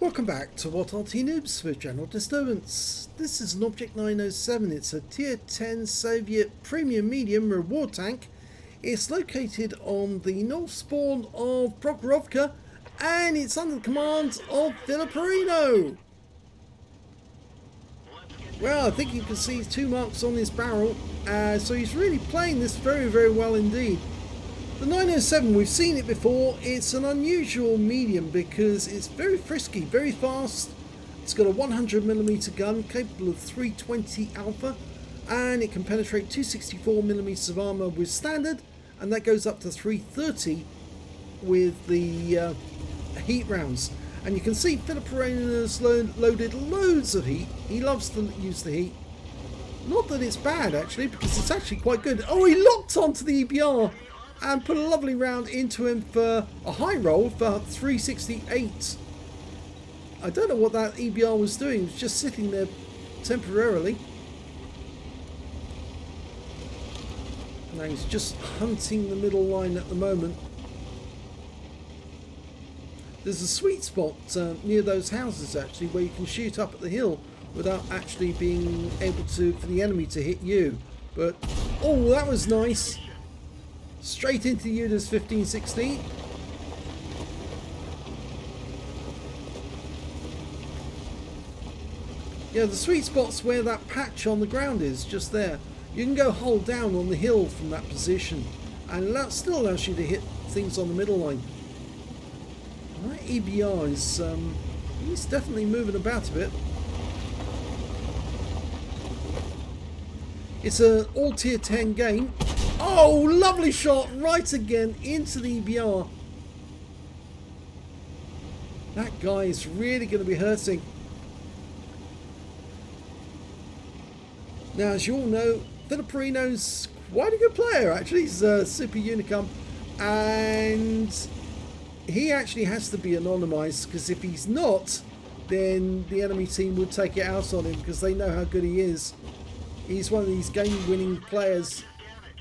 Welcome back to what Arty Noobs for General Disturbance. This is an Object 907. It's a Tier 10 Soviet Premium Medium Reward Tank. It's located on the north spawn of Prokhorovka and it's under the command of Filipperino. Well, I think you can see 2 marks on his barrel, so he's really playing this very well indeed. The 907, we've seen it before. It's an unusual medium because it's very frisky, very fast. It's got a 100mm gun capable of 320 alpha, and it can penetrate 264mm of armor with standard, and that goes up to 330 with the heat rounds. And you can see Filipperino's loaded loads of heat. He loves to use the heat. Not that it's bad actually, because it's actually quite good. Oh, he locked onto the EBR and put a lovely round into him for a high roll for 368. I don't know what that EBR was doing. It was just sitting there temporarily. Now he's just hunting the middle line at the moment. There's a sweet spot near those houses actually where you can shoot up at the hill without actually being able to for the enemy to hit you. But oh, that was nice. Straight into Uda's 1560. Yeah, the sweet spot's where that patch on the ground is, just there. You can go hold down on the hill from that position, and that still allows you to hit things on the middle line. And that EBR is, he's definitely moving about a bit. It's an all tier 10 game. Oh, lovely shot right again into the EBR. That guy is really going to be hurting. Now, as you all know, Filipperino's quite a good player actually. He's a super unicum, and he actually has to be anonymized, because if he's not, then the enemy team would take it out on him because they know how good he is. He's one of these game-winning players.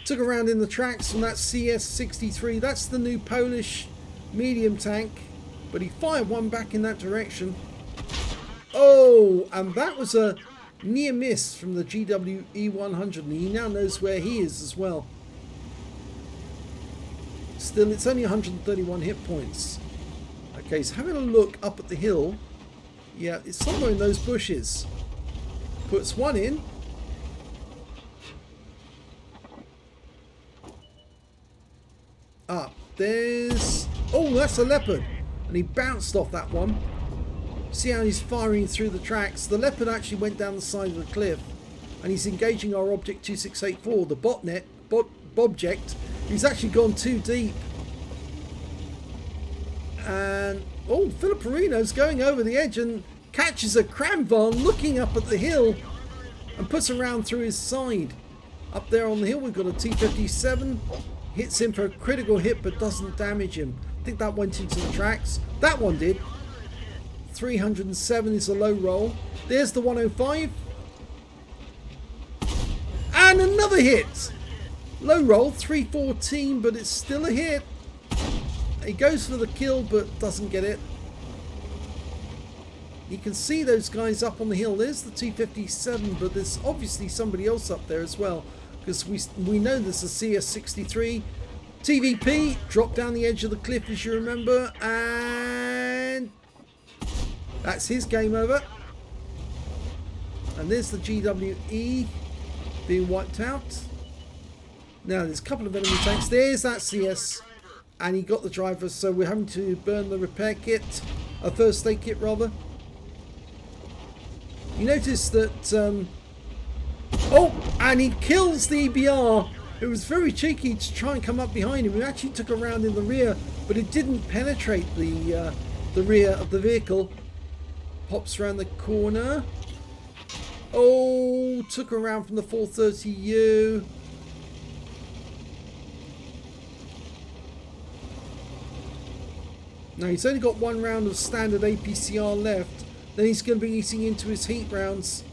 Took a round in the tracks from that CS-63. That's the new Polish medium tank, but he fired one back in that direction. Oh, and that was a near miss from the GWE-100, and he now knows where he is as well. Still, it's only 131 hit points. Okay, he's having a look up at the hill. Yeah, it's somewhere in those bushes. Puts one in. Up there's, oh, that's a leopard, and he bounced off that one. See how he's firing through the tracks. The leopard actually went down the side of the cliff, and he's engaging our object 2684, the botnet object. He's actually gone too deep, and oh, Filipperino's going over the edge and catches a Kramvar looking up at the hill and puts a round through his side. Up there on the hill we've got a T-57. Hits him for a critical hit but doesn't damage him. I think that went into the tracks. That one did. 307 is a low roll. There's the 105. And another hit. Low roll, 314, but it's still a hit. He goes for the kill but doesn't get it. You can see those guys up on the hill. There's the T-57, but there's obviously somebody else up there as well, because we know there's a CS-63. TVP dropped down the edge of the cliff, as you remember, and that's his game over. And there's the GWE being wiped out. Now there's a couple of enemy tanks. There's that CS, and he got the driver, so we're having to burn the repair kit, a first aid kit rather. You notice that oh, and he kills the EBR. It was very cheeky to try and come up behind him. He actually took a round in the rear, but it didn't penetrate the rear of the vehicle. Pops around the corner. Oh, took a round from the 430U. Now he's only got one round of standard APCR left. Then he's going to be eating into his heat rounds.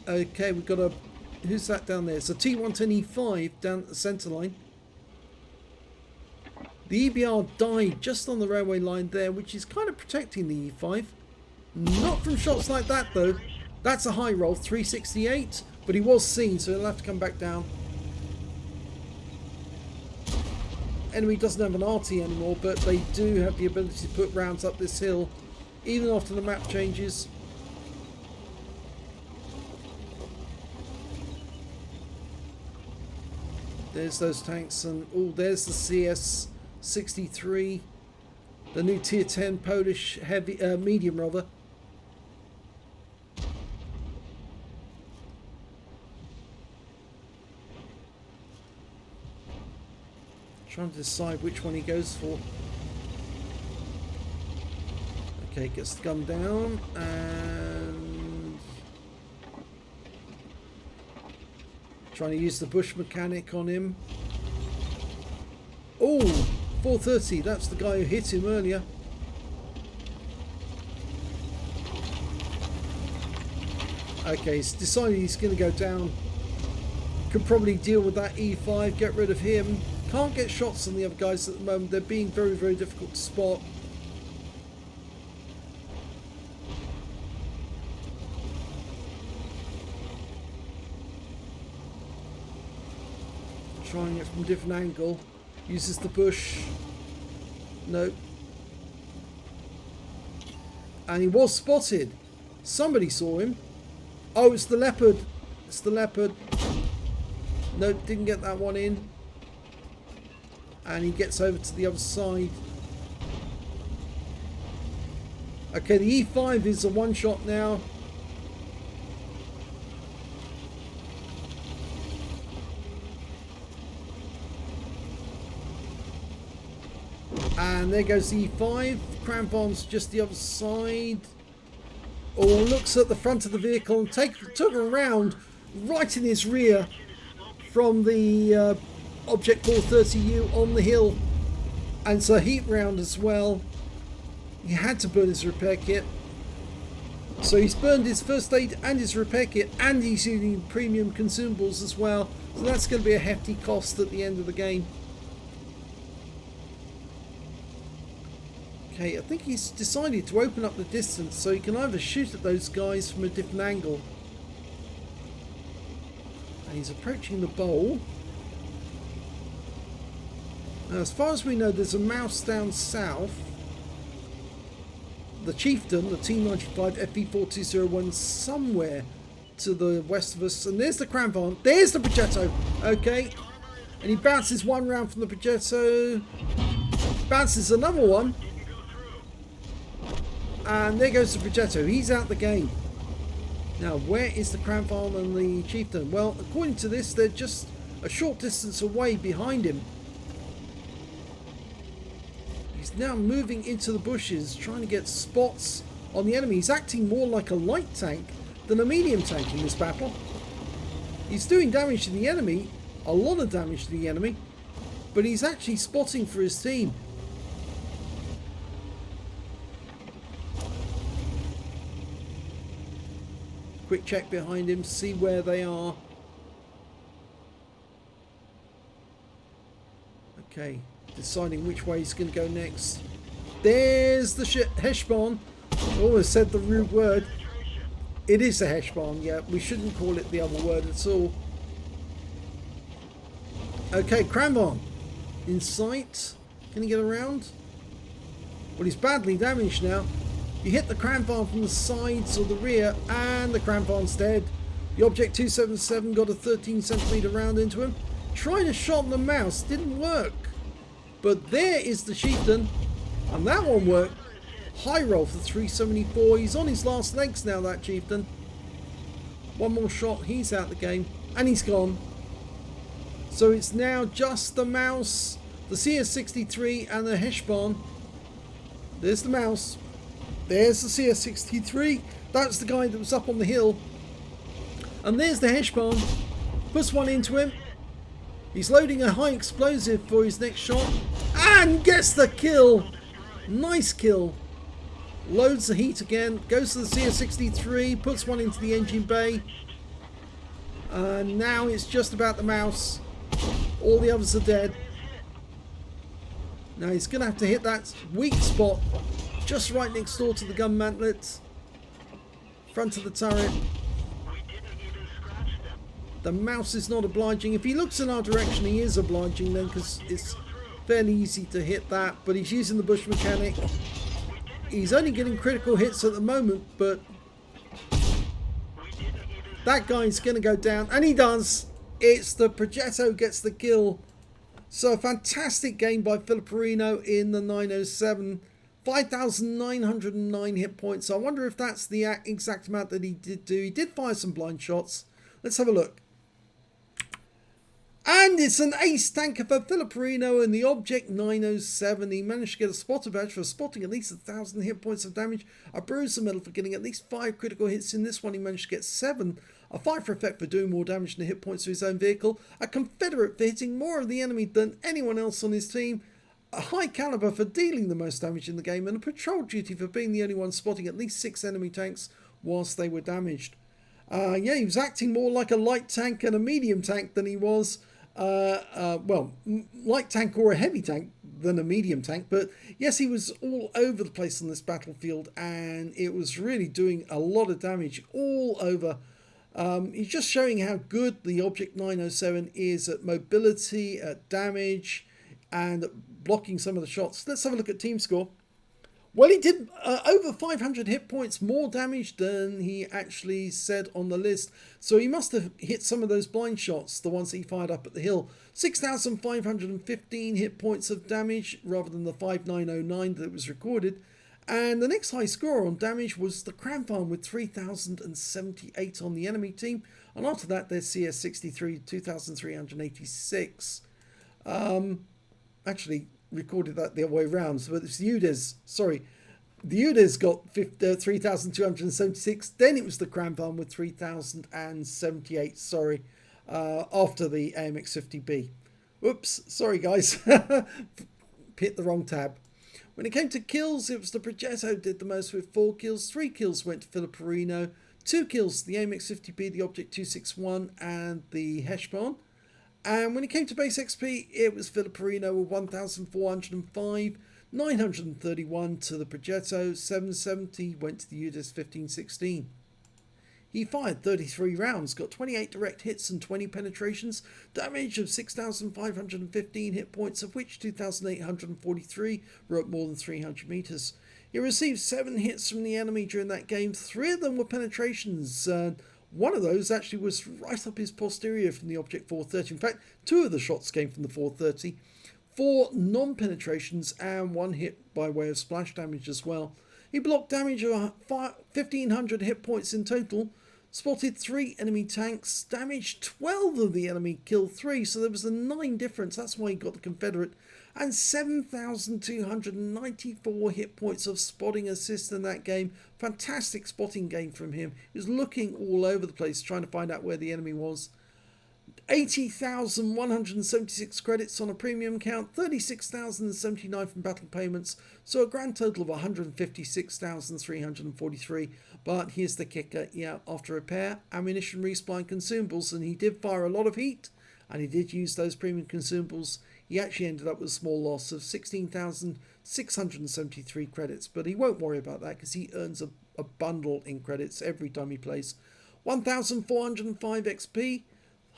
Okay, we've got a... Who's that down there? It's a T110E5 down at the centre line. The EBR died just on the railway line there, which is kind of protecting the E5. Not from shots like that though. That's a high roll, 368, but he was seen, so he'll have to come back down. Enemy doesn't have an Arty anymore, but they do have the ability to put rounds up this hill, even after the map changes. There's those tanks, and oh, there's the CS-63, the new tier 10 Polish heavy, medium rather. Trying to decide which one he goes for. Okay, gets the gun down and trying to use the bush mechanic on him. Oh, 430, that's the guy who hit him earlier. Okay, he's decided he's going to go down. Could probably deal with that E5, get rid of him. Can't get shots on the other guys at the moment. They're being very, very difficult to spot. Trying it from a different angle. Uses the bush. No. And he was spotted. Somebody saw him. Oh, it's the leopard. It's the leopard. No, didn't get that one in. And he gets over to the other side. Okay, the E5 is a one shot now. And there goes the E5. Crampon's just the other side. Or looks at the front of the vehicle and took a round right in his rear from the Object 430U on the hill, and it's a heat round as well. He had to burn his repair kit, so he's burned his first aid and his repair kit, and he's using premium consumables as well, so that's going to be a hefty cost at the end of the game. Okay, I think he's decided to open up the distance so he can either shoot at those guys from a different angle, and he's approaching the bowl. Now, as far as we know, there's a mouse down south. The Chieftain, the T95 FE4201, somewhere to the west of us. And there's the Crampon. There's the Progetto. Okay. And he bounces one round from the Progetto. Bounces another one. And there goes the Progetto. He's out the game. Now, where is the Crampon and the Chieftain? Well, according to this, they're just a short distance away behind him. He's now moving into the bushes, trying to get spots on the enemy. He's acting more like a light tank than a medium tank in this battle. He's doing damage to the enemy, a lot of damage to the enemy, but he's actually spotting for his team. Quick check behind him, see where they are. Okay. Deciding which way he's going to go next. There's the Heshbon. Almost said the rude word. It is a Heshbon, yeah. We shouldn't call it the other word at all. Okay, Crampon in sight. Can he get around? Well, he's badly damaged now. You hit the Crampon from the sides or the rear, and the Crampon's dead. The Object 277 got a 13cm round into him. Tried a shot on the mouse, didn't work. But there is the Chieftain, and that one worked. High roll for 374. He's on his last legs now, that Chieftain. One more shot, he's out the game, and he's gone. So it's now just the mouse, the CS63, and the Heshbon. There's the mouse. There's the CS63. That's the guy that was up on the hill. And there's the Heshbon. Puts one into him. He's loading a high explosive for his next shot. And gets the kill. Nice kill. Loads the heat again. Goes to the CS63. Puts one into the engine bay. And now it's just about the mouse. All the others are dead. Now he's going to have to hit that weak spot just right next door to the gun mantlet. Front of the turret. The mouse is not obliging. If he looks in our direction, he is obliging then, because it's fairly easy to hit that. But he's using the Bush mechanic. He's only getting critical hits at the moment, but that guy's going to go down. And he does. It's the Progetto gets the kill. So a fantastic game by Filipperino in the 907. 5,909 hit points. I wonder if that's the exact amount that he did do. He did fire some blind shots. Let's have a look. And it's an ace tanker for Filipperino in the Object 907. He managed to get a spotter badge for spotting at least 1,000 hit points of damage. A bruiser medal for getting at least 5 critical hits. In this one, he managed to get 7. A Fifer effect for doing more damage than hit points to his own vehicle. A Confederate for hitting more of the enemy than anyone else on his team. A high caliber for dealing the most damage in the game. And a patrol duty for being the only one spotting at least 6 enemy tanks whilst they were damaged. Yeah, he was acting more like a light tank and a medium tank than he was well, light tank or a heavy tank than a medium tank. But yes, he was all over the place on this battlefield, and it was really doing a lot of damage all over. He's just showing how good the Object 907 is at mobility, at damage, and at blocking some of the shots. Let's have a look at team score. Well, he did over 500 hit points more damage than he actually said on the list. So he must have hit some of those blind shots, the ones that he fired up at the hill. 6,515 hit points of damage rather than the 5,909 that was recorded. And the next high score on damage was the Cram Farm with 3,078 on the enemy team. And after that, there's CS63, 2,386. Actually, recorded that the other way around, so it's UDES, sorry, the UDES got 3,276, then it was the Cram Farm with 3,078, sorry, after the AMX50B. Whoops, sorry guys, hit the wrong tab. When it came to kills, it was the Progetto did the most with 4 kills, 3 kills went to Filipperino, 2 kills the AMX50B, the Object 261 and the Heshbon. And when it came to base XP, it was Filipperino with 1,405, 931 to the Progetto, 770 went to the UDES 1516. He fired 33 rounds, got 28 direct hits and 20 penetrations, damage of 6,515 hit points, of which 2,843 were at more than 300 meters. He received 7 hits from the enemy during that game, 3 of them were penetrations. One of those actually was right up his posterior from the Object 430. In fact, 2 of the shots came from the 430. 4 non-penetrations and 1 hit by way of splash damage as well. He blocked damage of 1,500 hit points in total. Spotted 3 enemy tanks. Damaged 12 of the enemy. Killed 3. So there was a 9 difference. That's why he got the Confederate. And 7,294 hit points of spotting assist in that game. Fantastic spotting game from him. He was looking all over the place trying to find out where the enemy was. 80,176 credits on a premium count. 36,079 from battle payments. So a grand total of 156,343. But here's the kicker. Yeah, after repair, ammunition, resupply and consumables. And he did fire a lot of heat. And he did use those premium consumables. He actually ended up with a small loss of 16,673 credits. But he won't worry about that because he earns a bundle in credits every time he plays. 1,405 XP.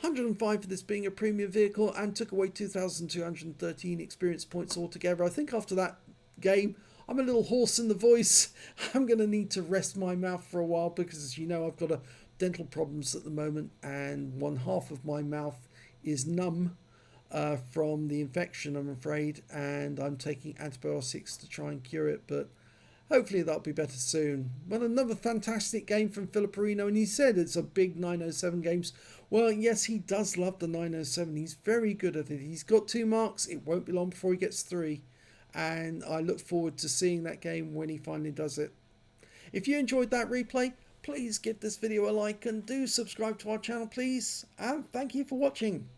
105 for this being a premium vehicle. And took away 2,213 experience points altogether. I think after that game, I'm a little hoarse in the voice. I'm going to need to rest my mouth for a while because, as you know, I've got dental problems at the moment. And one half of my mouth is numb. From the infection, I'm afraid, and I'm taking antibiotics to try and cure it, but hopefully that'll be better soon. But another fantastic game from Filipperino, and he said it's a big 907 games. Well, yes, he does love the 907. He's very good at it. He's got 2 marks. It won't be long before he gets 3, and I look forward to seeing that game when he finally does it. If you enjoyed that replay, please give this video a like and do subscribe to our channel, please, and thank you for watching.